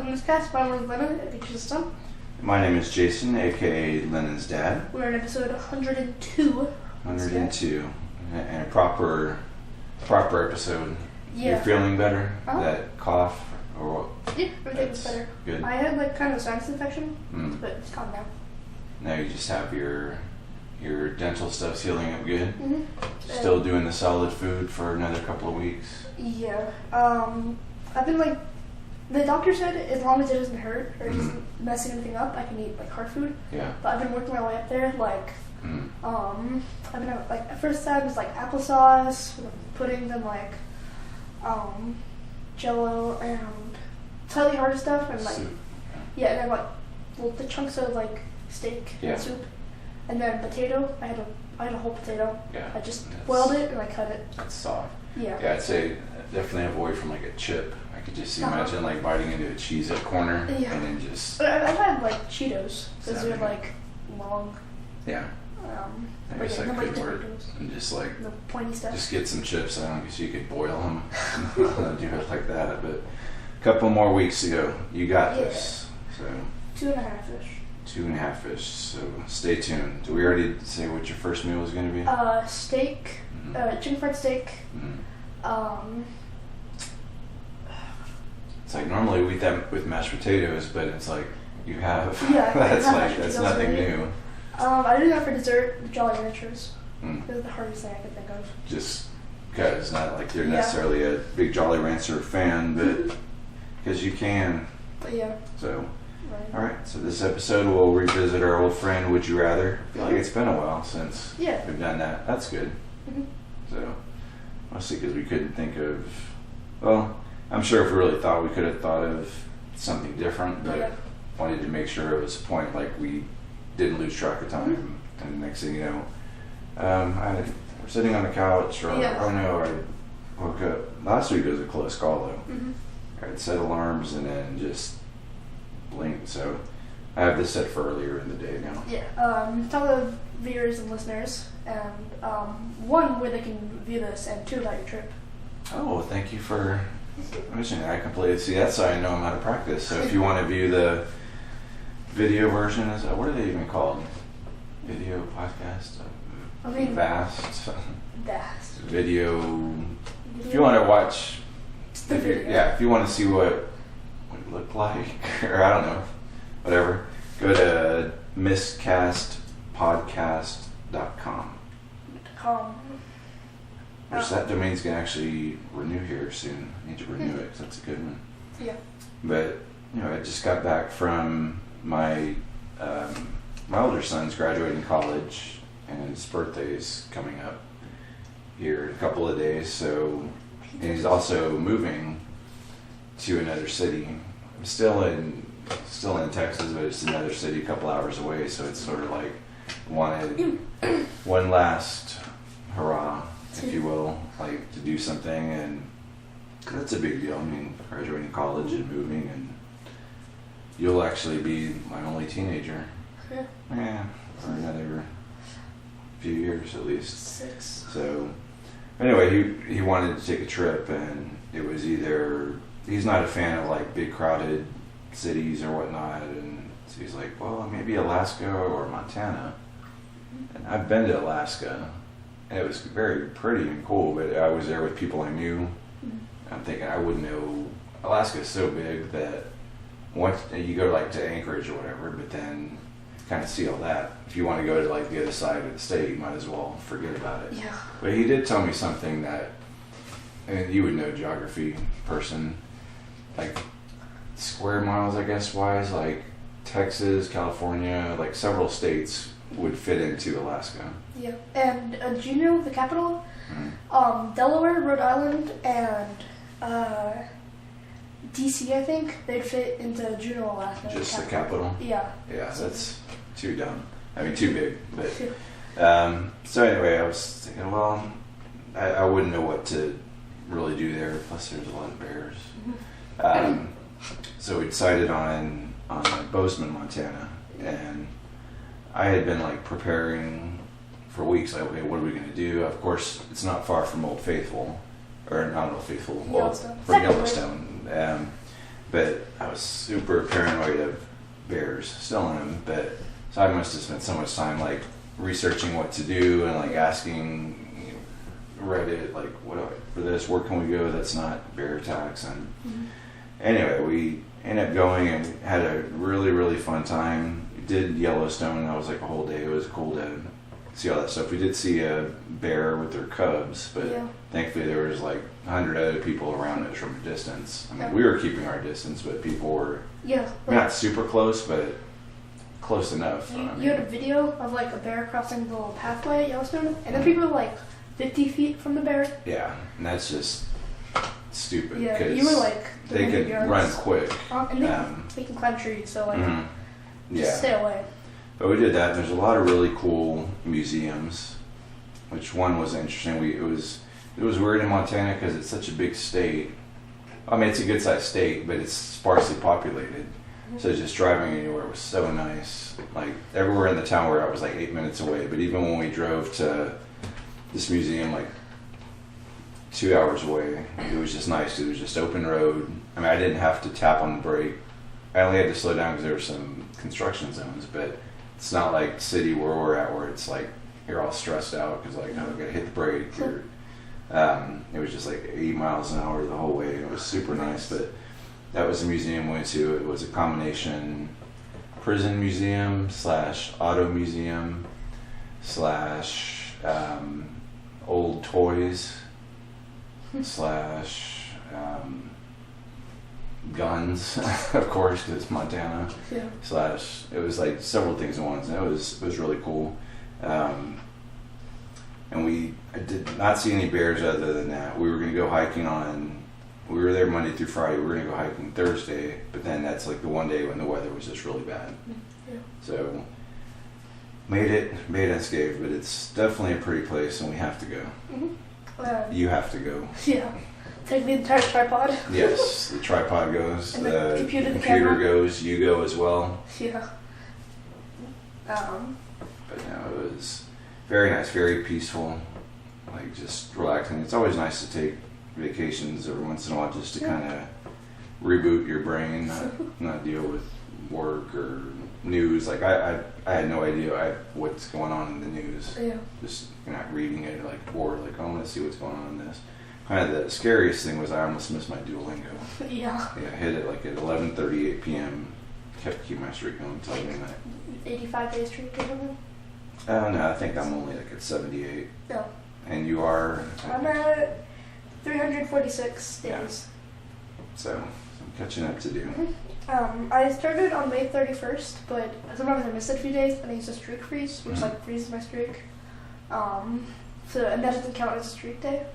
Miscast. My name is Lennon, a teacher's son. My name is Jason, aka Lennon's dad. We're in episode 102. 102. And a proper episode. Yeah. You're feeling better? Uh-huh. That cough or what? Yeah, everything's better. Good. I had kind of a sinus infection, but it's gone now. Now you just have your dental stuff's healing up good. Mm-hmm. Still doing the solid food for another couple of weeks. Yeah. I've been the doctor said as long as it doesn't hurt or isn't messing anything up, I can eat hard food. Yeah. But I've been working my way up there. I've been at first time it was applesauce with puddings and Jello and slightly harder stuff and soup. Yeah, and then the chunks of steak and soup, and then potato. I had a whole potato. Yeah. I just boiled it and I cut it. That's soft. Yeah. Yeah, I'd say definitely avoid from a chip. I could just imagine biting into a Cheez-It corner and then just. But I've had Cheetos because they're long. Yeah. I guess that could work. And just the pointy stuff. Just get some chips. I don't guess you could boil them. Do it like that. But a couple more weeks ago, you got this. So 2.5-ish. 2.5-ish. So stay tuned. Did we already say what your first meal was going to be? Steak. Chicken fried steak. It's normally we eat that with mashed potatoes, but it's you have. Yeah, that's nothing new. I do that for dessert, the Jolly Ranchers. That's the hardest thing I can think of. Just because, not you're necessarily a big Jolly Rancher fan, but because you can. But yeah. So, right. All right. So this episode we'll revisit our old friend. Would you rather? I feel like it's been a while since we've done that. That's good. So, mostly because we couldn't think of. Well, I'm sure if we really thought, we could have thought of something different, but wanted to make sure it was a point we didn't lose track of time. And the next thing you know, we're sitting on the couch, or oh no, I woke up. Last week was a close call though. I'd set alarms and then just blinked. So I have this set for earlier in the day now. Yeah. Tell the viewers and listeners, and one, where they can view this, and two, about your trip. Oh, thank you for mentioning that. I completely see. That's how I know I'm out of practice. So if you want to view the video version, what are they even called? Video podcast? Vast. Video. If you want to watch, if you want to see what it looked like, or I don't know, whatever, go to miscastpodcast.com. Which that domain's going to actually renew here soon. I need to renew it because that's a good one. Yeah. But, I just got back from my older son's graduating college, and his birthday's coming up here in a couple of days. So, and he's also moving to another city. I'm still in Texas, but it's another city a couple hours away. So it's sort of wanted one last hurrah, if you will, to do something, and that's a big deal. I mean, graduating college and moving, and you'll actually be my only teenager. Yeah, for another few years at least. 6. So, anyway, he wanted to take a trip, and it was either he's not a fan of big crowded cities or whatnot, and so he's well, maybe Alaska or Montana. And I've been to Alaska. And it was very pretty and cool, but I was there with people I knew. I'm thinking I wouldn't know. Alaska's so big that once you go to Anchorage or whatever, but then kind of see all that. If you want to go to the other side of the state, you might as well forget about it. Yeah. But he did tell me something that, and you would know, geography person, square miles, I guess, wise, Texas, California, several states would fit into Alaska. Yeah, and do you know the capital? Delaware, Rhode Island, and DC, I think, they'd fit into Juneau, Alaska. Just the capital? Yeah. Yeah, that's too dumb. I mean, too big. But so anyway, I was thinking, well, I wouldn't know what to really do there. Plus, there's a lot of bears. So we decided on Bozeman, Montana, and I had been preparing for weeks. Okay, what are we going to do? Of course, it's not far from Old Faithful, or not Old Faithful, Yellowstone. from Yellowstone. but I was super paranoid of bears, still am, but so I must have spent so much time like researching what to do and like asking Reddit, like, for this, where can we go that's not bear attacks? And anyway, we ended up going and had a really, really fun time. We did Yellowstone. That was like a whole day. It was cool to see all that stuff. We did see a bear with their cubs, but thankfully there was like 100 other people around us from a distance. I mean, we were keeping our distance, but people were not super close, but close enough. You had a video of like a bear crossing the little pathway at Yellowstone, and then people were like 50 feet from the bear. Yeah, and that's just stupid. Yeah, you were like they can run quick. And they can climb trees, so like just stay away. But we did that. There's a lot of really cool museums, which one was interesting. It was weird in Montana because it's such a big state. I mean, it's a good sized state, but it's sparsely populated. So just driving anywhere was so nice. Like everywhere in the town where I was like 8 minutes away. But even when we drove to this museum like 2 hours away, it was just nice. It was just open road. I mean, I didn't have to tap on the brake. I only had to slow down because there were some construction zones, but it's not like city where we're at where it's like you're all stressed out because like, oh, I gotta hit the brake. Or, it was just like 80 miles an hour the whole way. It was super nice. But that was the museum we went to. It was a combination prison museum / auto museum / old toys / guns, of course, because it's Montana. / it was like several things at once, and it was really cool. And I did not see any bears other than that. We were going to go hiking we were there Monday through Friday. We were going to go hiking Thursday, but then that's like the one day when the weather was just really bad. So made it unscathed, but it's definitely a pretty place, and we have to go. You have to go. Yeah. Take the entire tripod. Yes, the tripod goes. And the computer goes. You go as well. Yeah. But no, it was very nice, very peaceful, like just relaxing. It's always nice to take vacations every once in a while just to kind of reboot your brain, not deal with work or news. Like I had no idea what's going on in the news. Just not reading it, like bored. Like I want to see what's going on in this. Kind of the scariest thing was I almost missed my Duolingo. Yeah, I hit it like at 11:38 p.m. Kept keeping my streak going until midnight. 85 days streak or something? Oh no, I think I'm only like at 78. No. And you are? I'm at 346 days. Yeah. So I'm catching up to do. I started on May 31st, but sometimes I miss it a few days, and I use a streak freeze, which like freezes my streak. And that doesn't count as a streak day.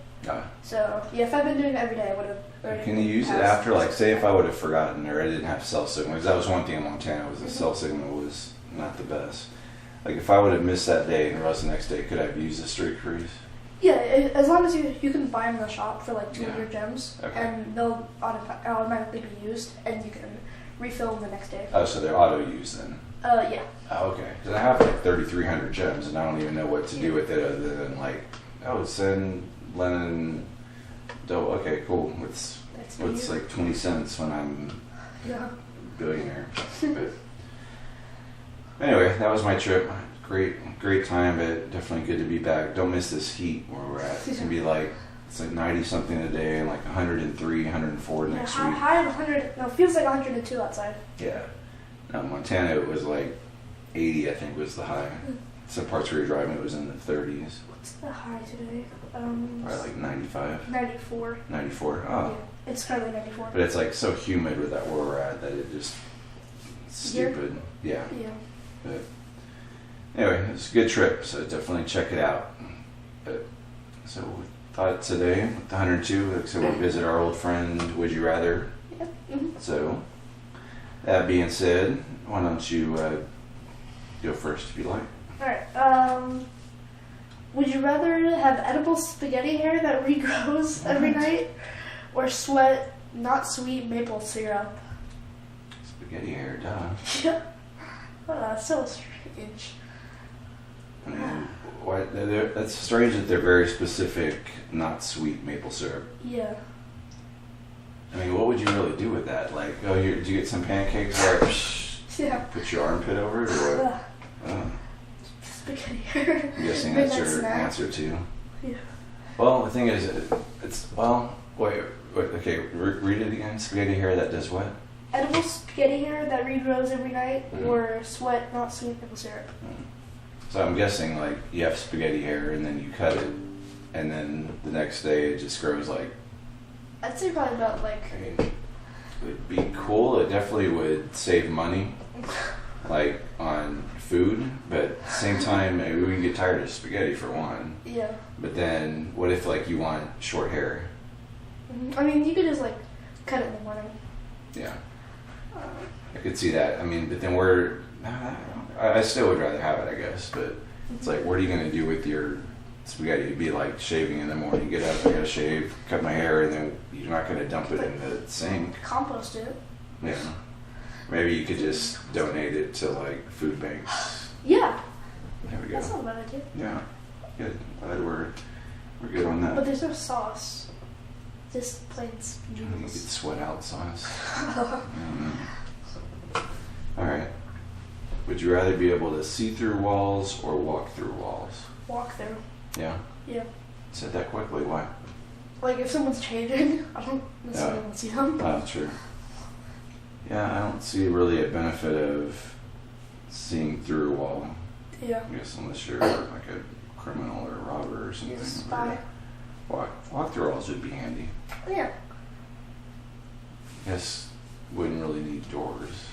So yeah, if I've been doing it every day, I would have. Can you use it after? Like, say if I would have forgotten or I didn't have cell signal, because that was one thing in Montana was the cell signal was not the best. Like if I would have missed that day and the rest of the next day, could I have used a streak freeze? Yeah, as long as you can buy them in the shop for like 200 gems, and they'll automatically be used, and you can refill them the next day. Oh, so they're auto used then? Yeah. Oh, okay. Because I have like 3,300 gems, and I don't even know what to do with it other than like, send Lennon. Okay, cool. What's like 20 cents when I'm a billionaire? But anyway, that was my trip. Great time, but definitely good to be back. Don't miss this heat where we're at. It's gonna be like 90 something today and like 103, 104 next week. High of 100. No, it feels like 102 outside. Yeah. Now Montana, it was like 80, I think, was the high. Some parts where you're driving, it was in the 30s. What's the high today? Probably like 95. 94. 94. Oh. Yeah, it's currently 94. But it's like so humid with that where we're at that it just stupid. Yeah. But anyway, it's a good trip, so definitely check it out. But so we thought today with the 102, so we'll visit our old friend Would You Rather. Yeah. So that being said, why don't you go first if you like. Alright, would you rather have edible spaghetti hair that regrows every night, or sweat not sweet maple syrup? Spaghetti hair, duh. Yeah. So strange. I mean, that's strange that they're very specific, not sweet maple syrup. Yeah. I mean, what would you really do with that? Like, do you get some pancakes? Like, put your armpit over it, or what? Spaghetti. I'm guessing that's your answer too. Yeah. Well, the thing is, wait, okay, read it again. Spaghetti hair that does what? Edible spaghetti hair that regrows every night, or sweat, not sweet maple syrup. So I'm guessing, like, you have spaghetti hair and then you cut it, and then the next day it just grows like... I'd say probably about like... I mean, it would be cool. It definitely would save money, like, on food, but at the same time, maybe we can get tired of spaghetti for one. Yeah. But then, what if, like, you want short hair? I mean, you could just, like, cut it in the morning. Yeah. I could see that. I mean, but then I still would rather have it, I guess, but it's like, what are you going to do with your spaghetti? It'd be like shaving in the morning. You get up, I got to shave, cut my hair, and then you're not going to dump it in the sink. Compost it. Yeah. Maybe you could just donate it to, like, food banks. Yeah. There we go. That's not a bad idea. Yeah. Good. Glad we're good on that. But there's no sauce. Just plain You could noodles. sweat out sauce. All right. Would you rather be able to see through walls or walk through walls? Walk through. Yeah? Yeah. Said that quickly. Why? Like, if someone's changing, I don't necessarily want to see them. Oh, true. Yeah, I don't see really a benefit of seeing through a wall. Yeah. I guess unless you're like a criminal or a robber or something. Yes, spy. Walk through walls would be handy. Yeah. I guess wouldn't really need doors.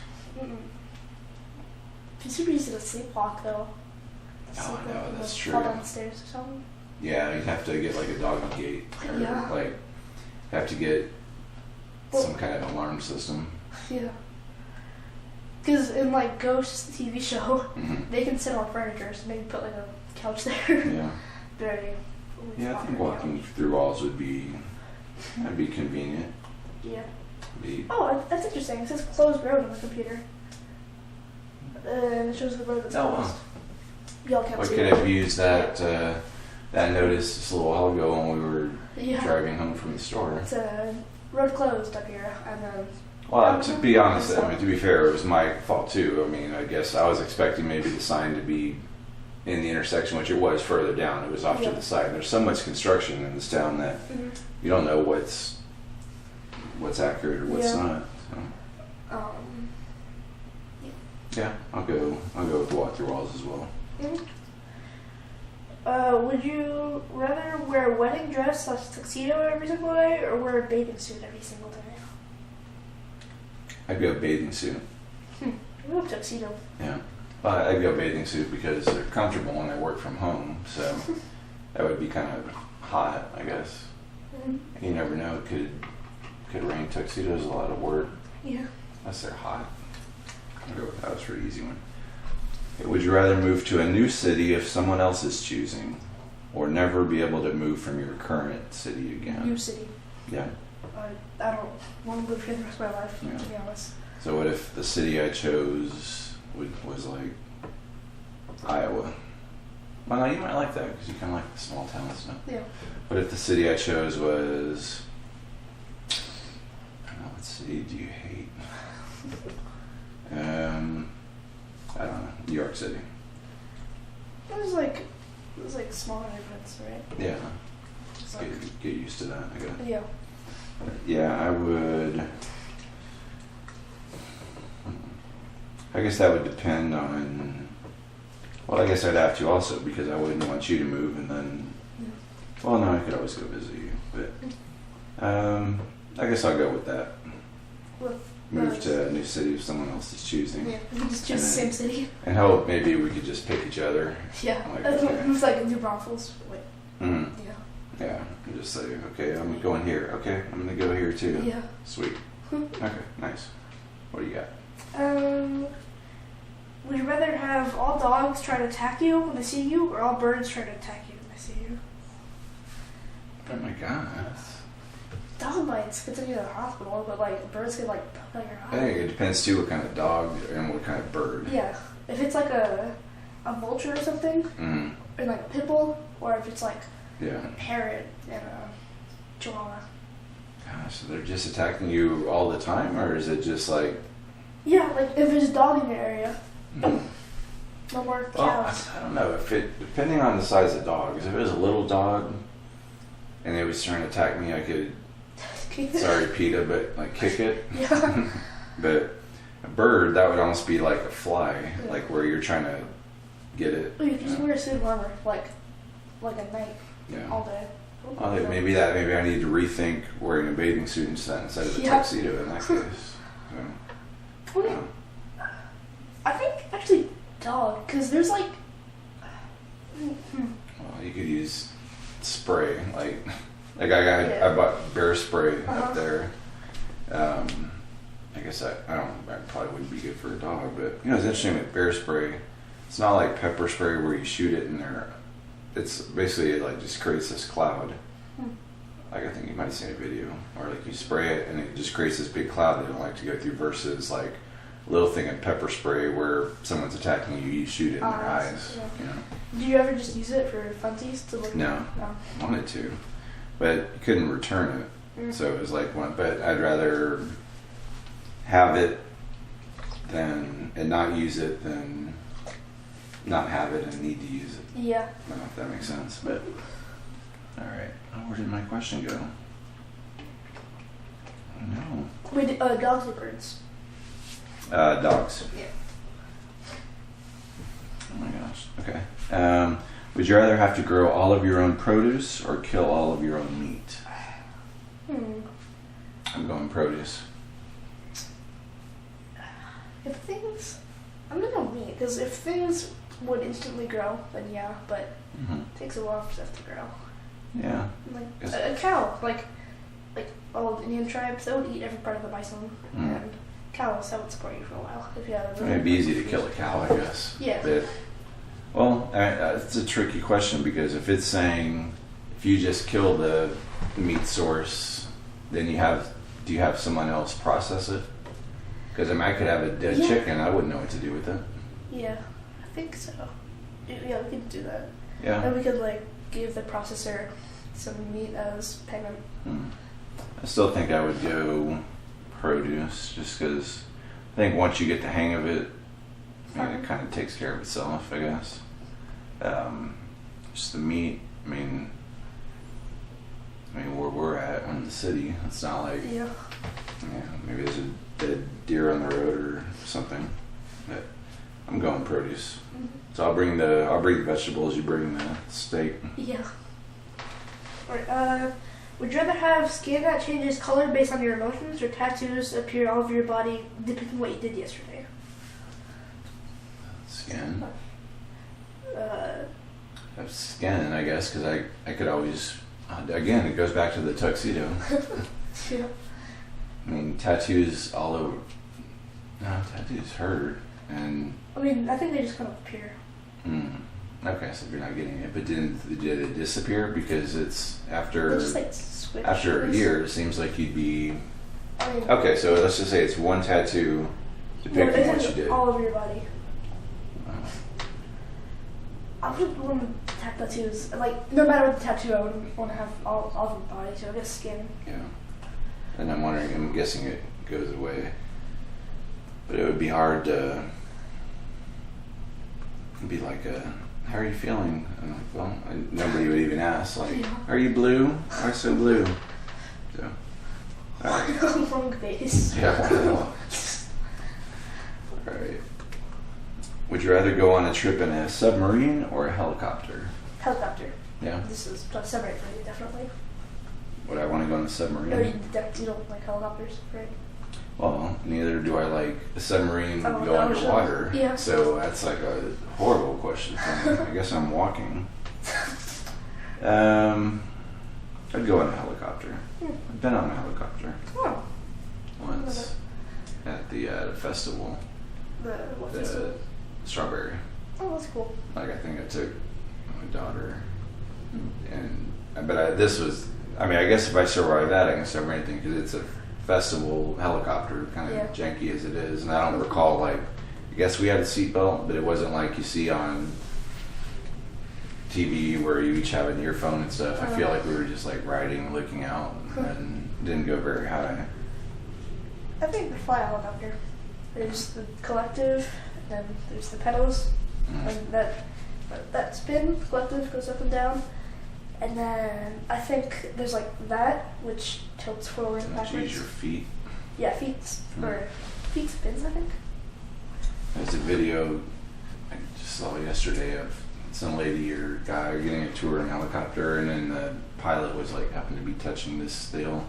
It's super easy to sleepwalk, though. Oh, I know, that's true. Fall down the stairs or something. Yeah, you'd have to get like a doggy gate. Or like, have to get some kind of alarm system. Yeah. Because in like Ghost, the TV show, they can sit on furniture, so maybe put like a couch there. Yeah. Yeah, I think walking through walls would be, that'd be convenient. Yeah. Oh, that's interesting. It says closed road on the computer. And it shows the road that's closed. Y'all can't see it. We could have used that that notice just a little while ago when we were driving home from the store. It's a road closed up here, and then... Well, to be honest, I mean, to be fair, it was my fault too. I mean, I guess I was expecting maybe the sign to be in the intersection, which it was further down. It was off to the side. There's so much construction in this town that you don't know what's accurate or what's not. So. Yeah, I'll go with walk through walls as well. Would you rather wear a wedding dress / tuxedo every single day, or wear a bathing suit every single day? I'd go bathing suit. I love tuxedo. Yeah. I'd go bathing suit because they're comfortable when I work from home, so that would be kind of hot, I guess. You never know, it could rain. Tuxedo's a lot of work. Yeah. Unless they're hot. I'll go with that. That's a pretty easy one. Okay, would you rather move to a new city if someone else is choosing, or never be able to move from your current city again? New city. Yeah. I don't want to live here the rest of my life, to be honest. So what if the city I chose was like Iowa? Well, no, you might like that because you kind of like the small towns stuff. Yeah. What if the city I chose was... what city do you hate? I don't know. New York City. It was like smaller neighborhoods, right? Yeah. Get used to that, I guess. Yeah. Yeah, I would. I guess that would depend on. Well, I guess I'd have to also because I wouldn't want you to move and then. Well, no, I could always go visit you, but I guess I'll go with that. Move to a new city if someone else is choosing. Yeah, we can just choose the same city. And hope maybe we could just pick each other. Yeah, it was like New Braunfels. Yeah. Yeah, and just say, okay, I'm going here. Okay, I'm going to go here too. Yeah. Sweet. Okay, nice. What do you got? Would you rather have all dogs try to attack you when they see you, or all birds try to attack you when they see you? Oh my god. Dog bites could take you to the hospital, but like birds could like poke out your eye. I think it depends too what kind of dog and what kind of bird. Yeah. If it's like a vulture or something, or like a pit bull, or if it's like a parrot and a chihuahua. Gosh, So they're just attacking you all the time, or is it just like? Yeah, like if there's a dog in your area. No more cows. Well, I don't know depending on the size of dogs. If it was a little dog, and it was trying to attack me, I could. Sorry, PETA, but like kick it. Yeah. But a bird, that would almost be like a fly, like where you're trying to get it. Well, you can just wear a suit of armor, like a knight, all day. Well, maybe I need to rethink wearing a bathing suit instead of a tuxedo in that case. I think actually dog, because there's like. Well, you could use spray, like I bought bear spray up there. I guess I probably wouldn't be good for a dog, but it's interesting with bear spray. It's not like pepper spray where you shoot it in there. It's basically like just creates this cloud. Like I think you might have seen a video where like you spray it and it just creates this big cloud they don't like to go through versus like a little thing of pepper spray where someone's attacking you, you shoot it in their eyes. Yeah. Did you ever just use it for funsies to look? No. Wanted to, but you couldn't return it. So it was like but I'd rather have it and not use it than not have it and need to use it. Yeah. I don't know if that makes sense, but all right. Where did my question go? No. Wait, dogs or birds? Dogs. Yeah. Oh my gosh. Okay. Would you rather have to grow all of your own produce or kill all of your own meat? I'm going produce. I'm gonna go meat, because if things would instantly grow, then yeah, but it takes a while for stuff to grow. Yeah. Like a cow, like old Indian tribes, they would eat every part of the bison, and cows, that would support you for a while. If you have it'd be easy to kill a cow, I guess. Yeah. But, well, it's a tricky question because if it's saying if you just kill the meat source, then do you have someone else process it? Because I could have a dead chicken, I wouldn't know what to do with it. Yeah, I think so. Yeah, we could do that. Yeah. And we could give the processor some meat as payment. I still think I would go produce just because I think once you get the hang of it, it kind of takes care of itself, I guess. Just the meat, I mean where we're at in the city, it's not like maybe there's a dead deer on the road or something. But I'm going produce. So I'll bring the vegetables, you bring the steak. Yeah. Alright, would you rather have skin that changes color based on your emotions or tattoos appear all over your body depending on what you did yesterday? Skin. Skin, I guess, because I could always, again, it goes back to the tuxedo. Yeah. I mean, tattoos all over. No, tattoos hurt, and. I mean, I think they just kind of appear. Okay, so you're not getting it, but did it disappear because it's after? It's just after a year, it seems like you'd be. Okay, so let's just say it's one tattoo depicting what you did. All over your body. I would want to have tattoos. No matter what the tattoo, I would want to have all over my body, so I guess skin. Yeah. And I'm guessing it goes away. But it would be hard to be like, how are you feeling? And well, nobody would even ask, are you blue? Why so blue? So, all right. Wrong face. Yeah. All right. Would you rather go on a trip in a submarine or a helicopter? Helicopter. Yeah. This is a submarine for you, definitely. Would I want to go on a submarine? No, you don't like helicopters, right? Well, neither do I like a submarine go underwater. Yeah. So that's like a horrible question for me. I guess I'm walking. I'd go on a helicopter. I've been on a helicopter. Oh. Once at the festival. What festival? Strawberry. Oh, that's cool. I think I took my daughter, but this was. I mean, I guess if I survive that, I can survive anything because it's a festival helicopter, kind of janky as it is, and I don't recall I guess we had a seatbelt, but it wasn't like you see on TV where you each have an earphone and stuff. I feel like we were just riding, looking out, and Didn't go very high. I think the fly helicopter. There's the collective, and then there's the pedals, and that spin, collective, goes up and down. And then I think there's like that, which tilts forward and backwards. Use your feet. Yeah, feet spins, I think. There's a video I just saw yesterday of some lady or guy getting a tour in a helicopter, and then the pilot was like happened to be touching this still,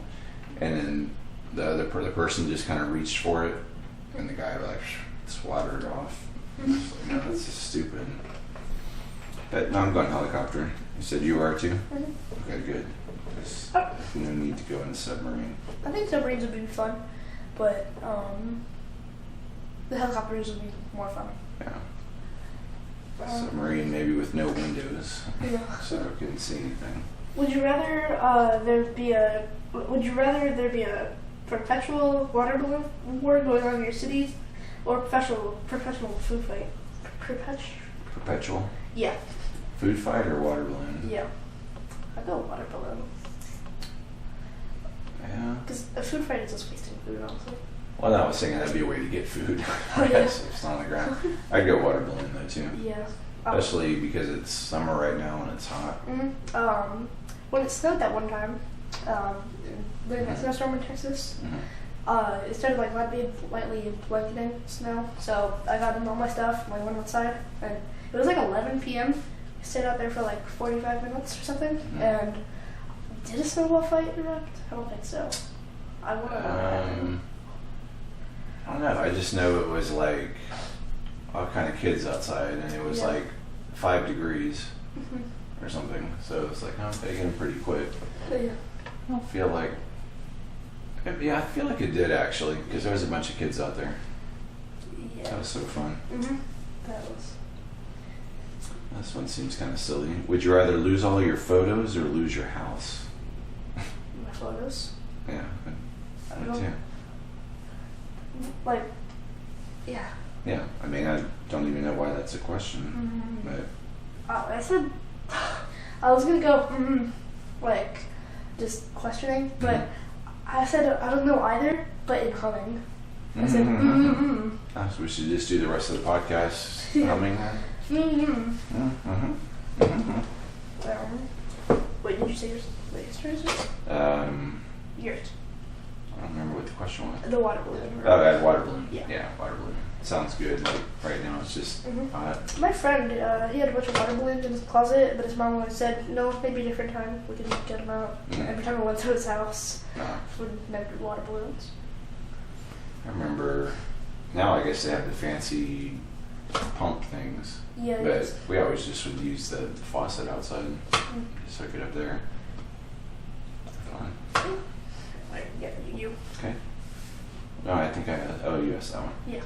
and then the person just kind of reached for it, and the guy like swatted it off. Like, no, that's just stupid. But no, I'm going helicopter. You said you are too? Mm-hmm. Okay, good. There's no need to go in a submarine. I think submarines would be fun, but the helicopters would be more fun. Yeah. Submarine maybe with no windows, so I couldn't see anything. Would you rather there be a perpetual water balloon war going on in your cities, or professional food fight? Perpetual? Yeah. Food fight or water balloon? Yeah. I'd go water balloon. Yeah. Because a food fight is just wasting food, honestly. Well, I was thinking that'd be a way to get food. So it's on the ground. I'd go water balloon though too. Yeah. Especially because it's summer right now and it's hot. Mm-hmm. When it snowed that one time, during that snowstorm in Texas, it started like lightly blanketing snow. So I got in all my stuff, I went outside, and it was like 11 p.m. I stayed out there for like 45 minutes or something, and did a snowball fight erupt? I don't think so. I want to know. I don't know. I just know it was like all kind of kids outside, and it was like 5 degrees or something. So it's like, I'm taking pretty quick. Yeah. I don't feel like. Yeah, I feel like it did actually, because there was a bunch of kids out there. Yeah. That was so fun. That was. This one seems kind of silly. Would you rather lose all your photos or lose your house? My photos? Yeah, I would too. Like, yeah. Yeah, I mean, I don't even know why that's a question. But I said, I was going to go, like, just questioning, but I said, I don't know either, but in humming. I said, So we should just do the rest of the podcast humming then? Wait, did you say yours? Wait, yours? Yours. I don't remember what the question was. The water balloon. Oh, yeah, water balloon. Yeah, water balloon. Sounds good. Like right now, it's just hot. My friend, he had a bunch of water balloons in his closet, but his mom always said, "No, maybe a different time we can get them out." Every time I went to his house, would never water balloons. I remember. Now I guess they have the fancy pump things. Yeah. But we always just would use the faucet outside, just hook it up there. Fun. Yeah, you. Okay. No, I think you asked that one. Yeah.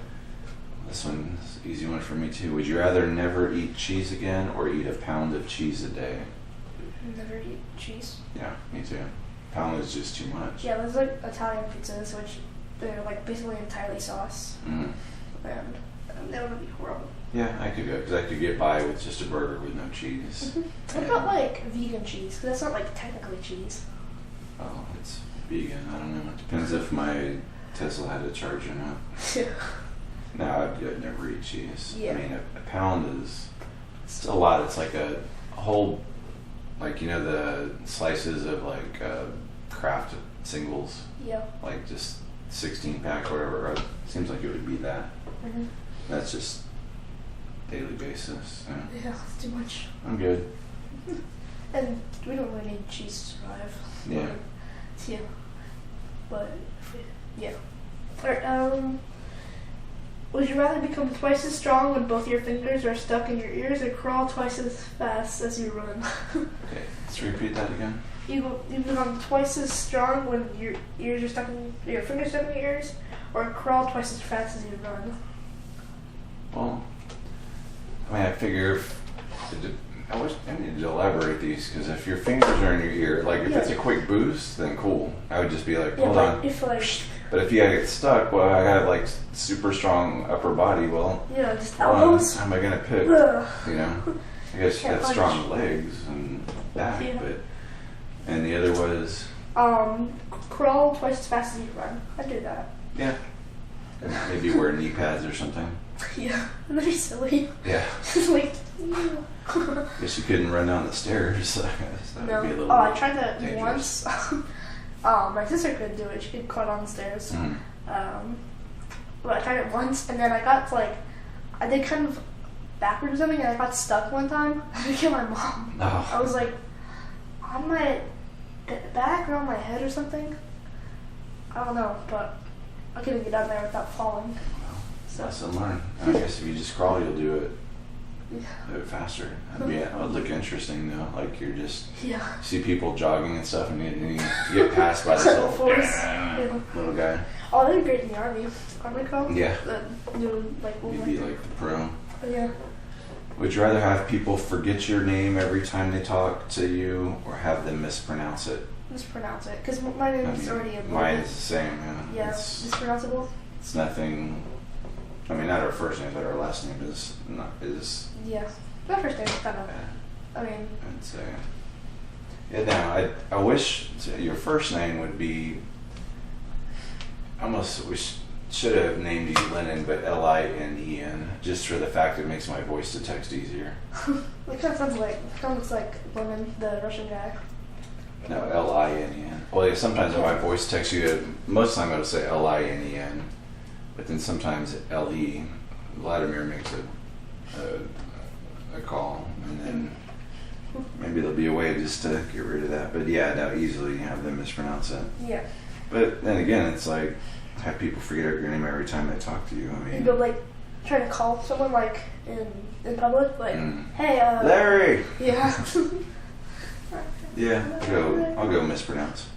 This one's an easy one for me too. Would you rather never eat cheese again or eat a pound of cheese a day? Never eat cheese. Yeah, me too. Pound is just too much. Yeah, there's like Italian pizzas, which they're like basically entirely sauce. And that would be horrible. Yeah, I could go, because I could get by with just a burger with no cheese. What about like vegan cheese? Because that's not like technically cheese. Oh, it's vegan. I don't know. It depends if my Tesla had a charge or not. Yeah. No, I'd never eat cheese. Yeah. I mean, a pound is still a lot. It's like a whole, like, you know, the slices of like Kraft singles. Yeah. Like just 16 pack or whatever. It seems like it would be that. That's just daily basis. So. Yeah, it's too much. I'm good. And we don't really need cheese to survive. Yeah. Yeah. But, yeah. Alright, would you rather become twice as strong when both your fingers are stuck in your ears, or crawl twice as fast as you run? Okay, let's repeat that again. You become twice as strong when your ears are stuck in your fingers stuck in your ears, or crawl twice as fast as you run. Well, I mean, I figure I need to elaborate these, because if your fingers are in your ear, like if it's a quick boost, then cool. I would just be like, hold on. But if you get stuck, well, I have like super strong upper body. Well, just elbows. How am I gonna pick? You know, I guess you got strong legs and back, but and the other was crawl twice as fast as you run. I'd do that. Yeah. Maybe wear knee pads or something. Yeah, that'd be silly. Yeah. Like, guess you couldn't run down the stairs. That no. would be a little I tried that dangerous. once. My sister could do it. She could climb on the stairs. Mm-hmm. But I tried it once, and then I got I did kind of backwards or something, and I got stuck one time. I kill my mom. Oh. I was like on my back or on my head or something. I don't know, but I couldn't get down there without falling. Well, lesson learned. I guess if you just crawl, you'll do it. Yeah. Do it faster. That would look interesting though. Like you're just see people jogging and stuff, and you get passed by this little guy. Oh, they're great in the army. Army crawl. Yeah. You'd be like the pro. Yeah. Would you rather have people forget your name every time they talk to you, or have them mispronounce it? Mispronounce it, because my name is already a mine is the same. Yeah, it's mispronounceable. It's nothing. I mean, not our first name, but our last name is not is. Yeah, my first name is kind of. I mean. I'd say. Yeah, no, I wish your first name would be. We should have named you Lennon, but Linen, just for the fact it makes my voice to text easier. It kind of looks like Lennon, the Russian guy. No, Linen. Well, yeah, sometimes if my voice texts you, most of the time it'll say Linen, but then sometimes Le. Vladimir makes a call, and then maybe there'll be a way just to get rid of that. But yeah, now easily have them mispronounce it. Yeah. But then again, it's like have people forget your name every time they talk to you. I mean, but trying to call someone in public, hey, Larry. Yeah. Yeah, I'll go mispronounce.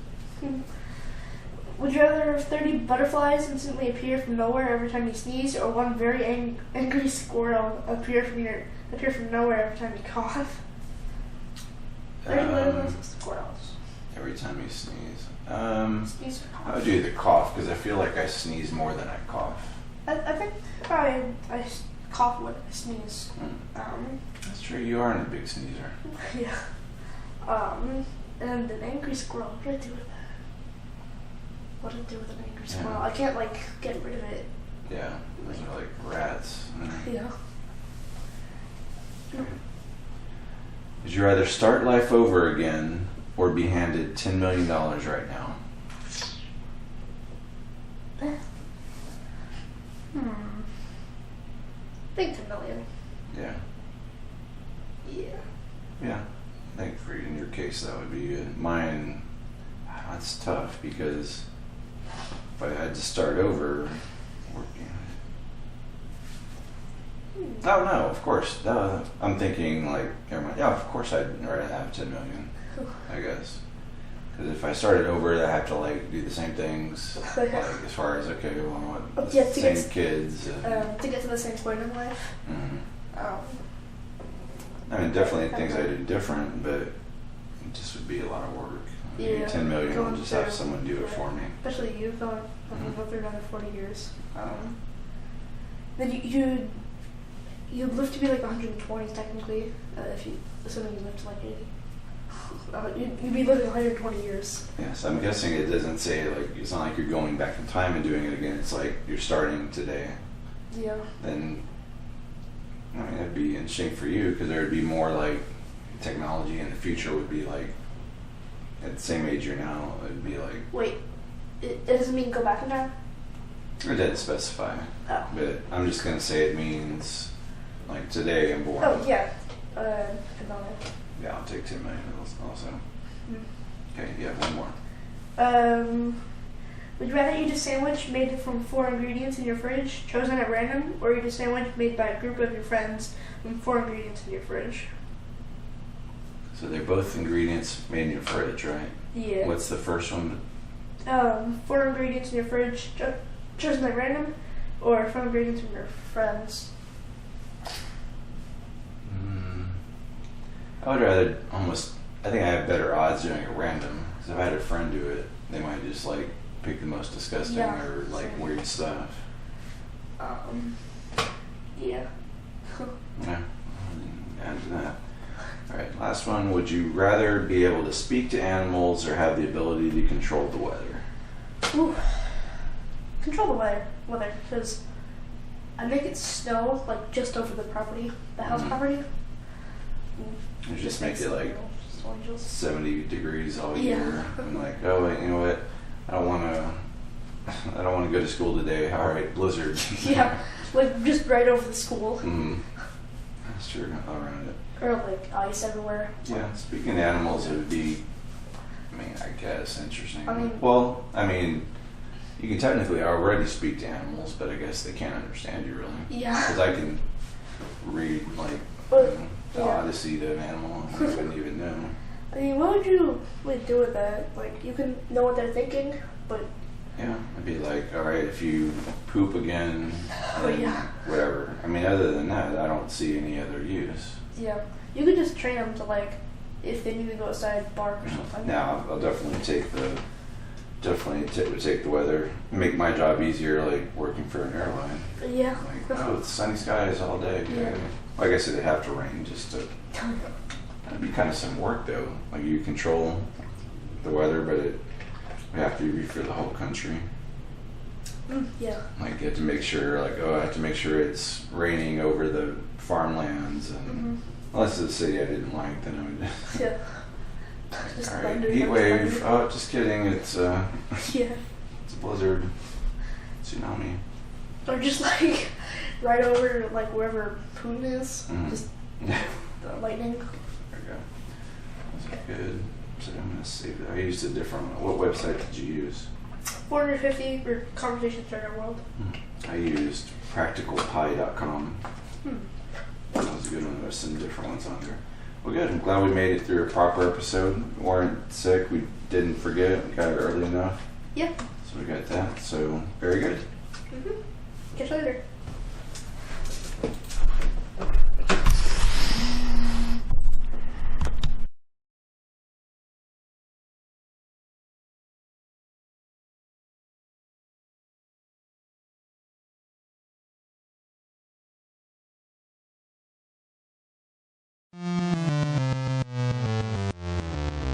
Would you rather have 30 butterflies instantly appear from nowhere every time you sneeze, or one very angry squirrel appear from nowhere every time you cough? 30 squirrels. Every time you sneeze. Sneeze or cough? I would do the cough, because I feel like I sneeze more than I cough. I think probably I cough when I sneeze. That's true, you aren't a big sneezer. Yeah. And an angry squirrel, what do I do with that? What do I do with an angry squirrel? Yeah. I can't, get rid of it. Yeah, those are like rats. Yeah. Would you rather start life over again or be handed $10 million right now? I think $10 million. Yeah. Yeah. Yeah. I think in your case that would be good. Mine, that's tough because if I had to start over working. Oh no, of course. I'm thinking of course I'd rather have $10 million, I guess. Because if I started over, I have to do the same things. As far as I want same kids. To get to the same point in life. Mm-hmm. I mean, definitely things I do different, but it just would be a lot of work. Yeah, $10 million, I'll just have someone do it for me. Especially you, go through another 40 years. Then you'd live to be 120 technically, assuming you live to 80. You'd be living 120 years. Yes, I'm guessing it doesn't say it's not like you're going back in time and doing it again. It's like you're starting today. Yeah. Then, I mean, it'd be interesting for you because there would be more technology in the future would be at the same age you're now. It'd be Wait, it doesn't mean go back in time? It didn't specify. Oh. But I'm just gonna say it means today I'm born. Oh yeah. Yeah, I'll take $10 million also. Okay, yeah, one more. Would you rather eat a sandwich made from 4 ingredients in your fridge, chosen at random, or eat a sandwich made by a group of your friends from 4 ingredients in your fridge? So they're both ingredients made in your fridge, right? Yeah. What's the first one? 4 ingredients in your fridge, chosen at random, or 4 ingredients from your friends. I would rather I think I have better odds doing it random. Because if I had a friend do it, they might just pick the most disgusting or weird stuff. Yeah. Yeah. Add to that. Alright, last one. Would you rather be able to speak to animals or have the ability to control the weather? Ooh. Control the weather, because I make it snow like just over the property, the house property. You just make it like 70 degrees all year. I'm like, oh wait, you know what? I don't want to go to school today. All right, blizzard. Yeah, like just right over the school. That's true, all around it. Or like ice everywhere. Yeah, speaking of animals, it would be, I guess, interesting. I mean, you can technically already speak to animals, but I guess they can't understand you really. Yeah. Because I can read like the Odyssey to an animal, and I wouldn't even know. I mean, what would you do with that? Like, you can know what they're thinking, but... Yeah, I'd be like, all right, if you poop again, whatever. I mean, other than that, I don't see any other use. Yeah, you could just train them to, like, if they need to go outside, bark or something. Now, I'll definitely take the weather, make my job easier, like working for an airline. Yeah. Like, it's sunny skies all day. Yeah. Like I said, it'd have to rain just to... That'd be kind of some work, though. Like, you control the weather, but it would have to be for the whole country. Yeah. Like, you have to make sure, I have to make sure it's raining over the farmlands, and unless it's a city I didn't like, then I would just... Yeah. Just all right, heat wave. Oh, just kidding. It's it's a blizzard, tsunami. Or just like right over like wherever Putin is. Just the lightning. There we go. That's good. So I'm gonna save that. I used a different one. What website did you use? 450 or Conversation Starter World. I used practicalpie.com. That was a good one. There's some different ones on there. Well, good. I'm glad we made it through a proper episode. We weren't sick. We didn't forget. We got it early enough. Yeah. So we got that. So, very good. Catch you later.